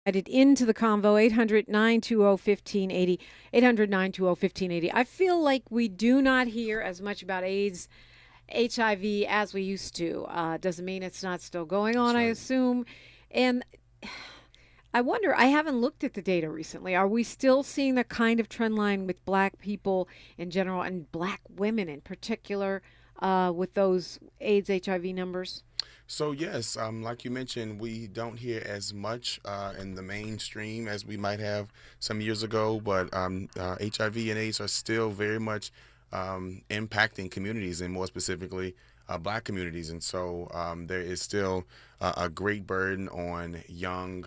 Added into the convo 800-920-1580 800-920-1580. I feel like we do not hear as much about AIDS, HIV as we used to. Doesn't mean it's not still going on, That's I right. assume. And I wonder, I haven't looked at the data recently. Are we still seeing the kind of trend line with black people in general and black women in particular with those AIDS, HIV numbers? So yes, like you mentioned, we don't hear as much in the mainstream as we might have some years ago, but HIV and AIDS are still very much impacting communities, and more specifically, Black communities. And so there is still a great burden on young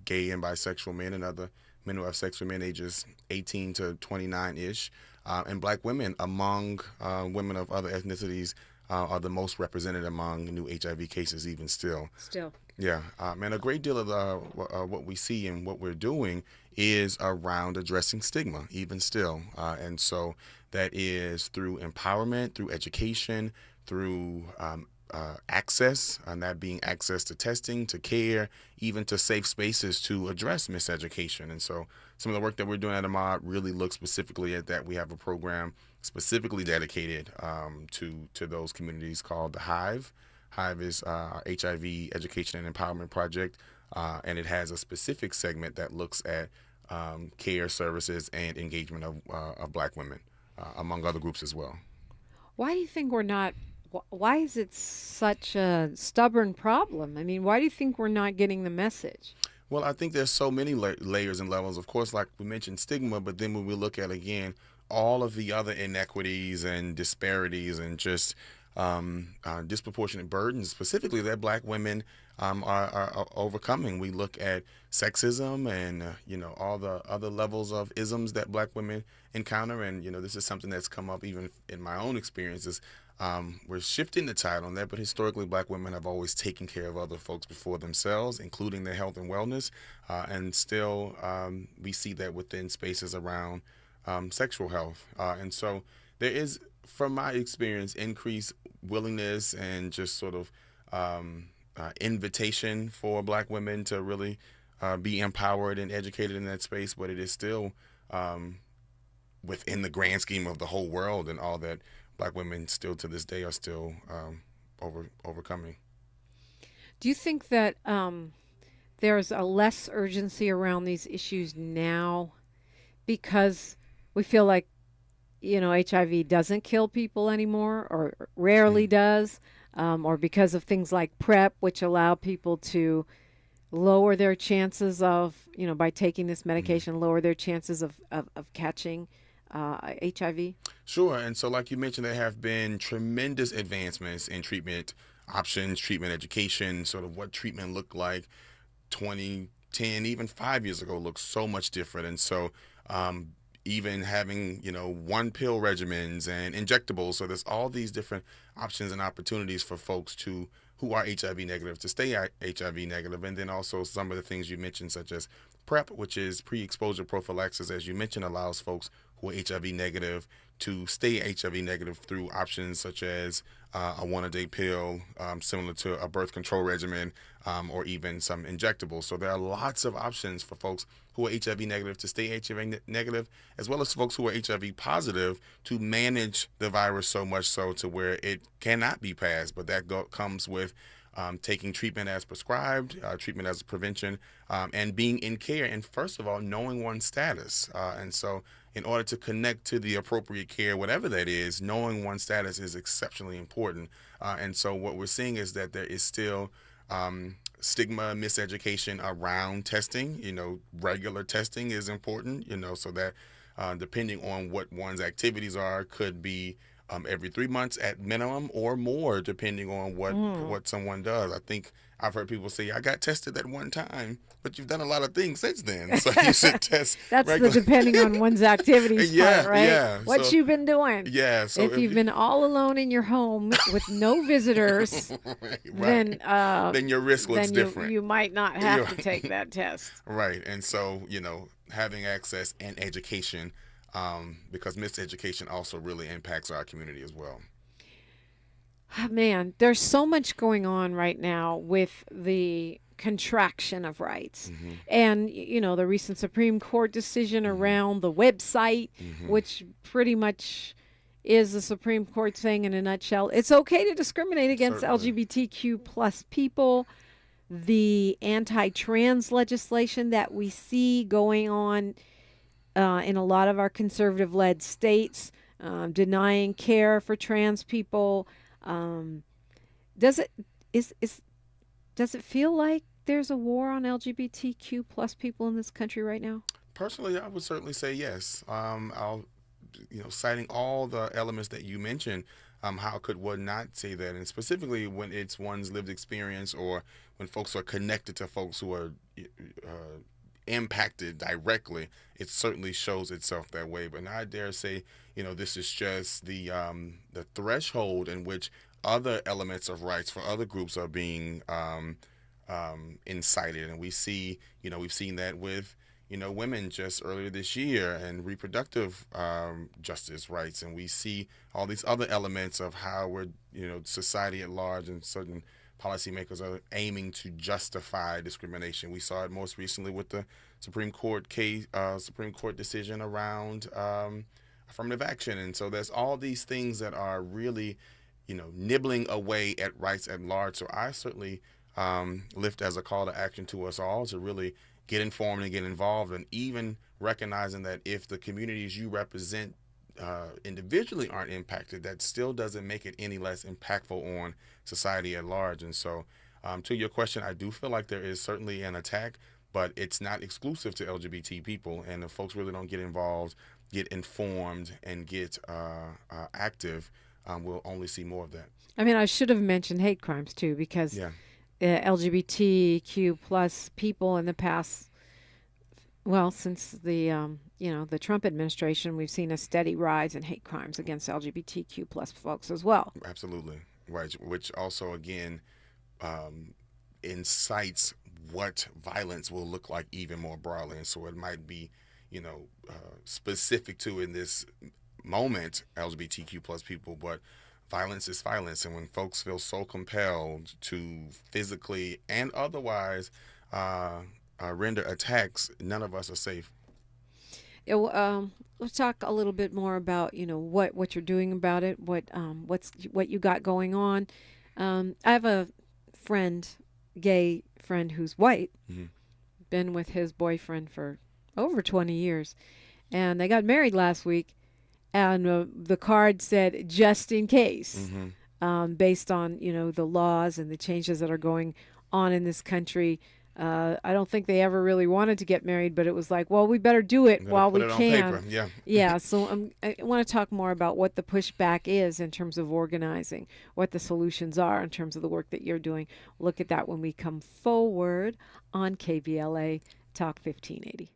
gay and bisexual men and other men who have sex with men ages 18 to 29 ish, and Black women among women of other ethnicities are the most represented among new HIV cases, even still. Still. Yeah, and a great deal of what we see and what we're doing is around addressing stigma, even still. And so that is through empowerment, through education, through access, and that being access to testing, to care, even to safe spaces to address miseducation. And so some of the work that we're doing at Ahmad really looks specifically at that. We have a program specifically dedicated to those communities called the Hive. Hive is our HIV education and empowerment project, and it has a specific segment that looks at care services and engagement of Black women, among other groups as well. Why do you think we're not? Why is it such a stubborn problem? I mean, why do you think we're not getting the message? Well, I think there's so many layers and levels. Of course, like we mentioned, stigma, but then when we look at again all of the other inequities and disparities and just disproportionate burdens, specifically that Black women are overcoming. We look at sexism and all the other levels of isms that Black women encounter, and this is something that's come up even in my own experiences. We're shifting the tide on that, but historically, Black women have always taken care of other folks before themselves, including their health and wellness. And still, we see that within spaces around sexual health. And so there is, from my experience, increased willingness and just sort of invitation for Black women to really be empowered and educated in that space, but it is still um, within the grand scheme of the whole world and all that Black women still to this day are still overcoming. Do you think that there's a less urgency around these issues now because we feel like, HIV doesn't kill people anymore or rarely Mm. does, or because of things like PrEP, which allow people to lower their chances of, by taking this Mm. medication, lower their chances of catching HIV? Sure. And so, like you mentioned, there have been tremendous advancements in treatment options, treatment education, sort of what treatment looked like 2010, even 5 years ago, looks so much different. And so, um, even having one pill regimens and injectables, so there's all these different options and opportunities for folks to who are HIV negative to stay HIV negative, and then also some of the things you mentioned, such as PrEP, which is pre-exposure prophylaxis, as you mentioned, allows folks who are HIV negative to stay HIV negative through options such as a one-a-day pill, similar to a birth control regimen, or even some injectables. So there are lots of options for folks who are HIV negative to stay HIV negative, as well as folks who are HIV positive to manage the virus so much so to where it cannot be passed. But that comes with taking treatment as prescribed, treatment as a prevention, and being in care. And first of all, knowing one's status. And so in order to connect to the appropriate care, whatever that is, knowing one's status is exceptionally important. And so what we're seeing is that there is still stigma, miseducation around testing. Regular testing is important, so that depending on what one's activities are, could be every 3 months at minimum or more, depending on Mm. what someone does. I think I've heard people say, I got tested that one time, but you've done a lot of things since then. So you should test That's the regular. depending on one's activities part, Yeah, right? yeah. What So, you been doing? yeah. So If if you've you, been all alone in your home with no visitors, right, then then your risk looks then you different. you might not have You're to take that test. right. And so, having access and education, because miseducation also really impacts our community as well. Ah, man, there's so much going on right now with the contraction of rights. Mm-hmm. And, the recent Supreme Court decision Mm-hmm. around the website, Mm-hmm. which pretty much is the Supreme Court saying in a nutshell, it's okay to discriminate against Certainly. LGBTQ plus people. The anti-trans legislation that we see going on in a lot of our conservative-led states, denying care for trans people. Um, does it is does it feel like there's a war on LGBTQ plus people in this country right now? Personally, I would certainly say yes. I'll, citing all the elements that you mentioned, how could one not say that? And specifically when it's one's lived experience or when folks are connected to folks who are impacted directly, it certainly shows itself that way. But I dare say, this is just the threshold in which other elements of rights for other groups are being incited, and we've seen that with women just earlier this year and reproductive justice rights, and we see all these other elements of how we're society at large and certain policymakers are aiming to justify discrimination. We saw it most recently with the Supreme Court decision around affirmative action, and so there's all these things that are really nibbling away at rights at large. So I certainly lift as a call to action to us all to really get informed and get involved, and even recognizing that if the communities you represent individually aren't impacted, that still doesn't make it any less impactful on society at large. And so, to your question, I do feel like there is certainly an attack, but it's not exclusive to LGBT people. And if folks really don't get involved, get informed, and get active, we'll only see more of that. I mean, I should have mentioned hate crimes too, because Yeah, LGBTQ plus people in the past, well, since the Trump administration, we've seen a steady rise in hate crimes against LGBTQ plus folks as well. absolutely. Right. Which also, again, incites what violence will look like even more broadly. And so it might be, specific to in this moment LGBTQ plus people, but violence is violence, and when folks feel so compelled to physically and otherwise render attacks, none of us are safe. Let's talk a little bit more about what you're doing about it. What you got going on. I have a friend, gay friend who's white, Hmm. been with his boyfriend for over 20 years, and they got married last week. And the card said "just in case," Hmm. based on the laws and the changes that are going on in this country. I don't think they ever really wanted to get married, but it was like, well, we better do it I'm gonna while put we it on paper. can. Yeah. Yeah, so I want to talk more about what the pushback is in terms of organizing, what the solutions are in terms of the work that you're doing. Look at that when we come forward on KBLA Talk 1580.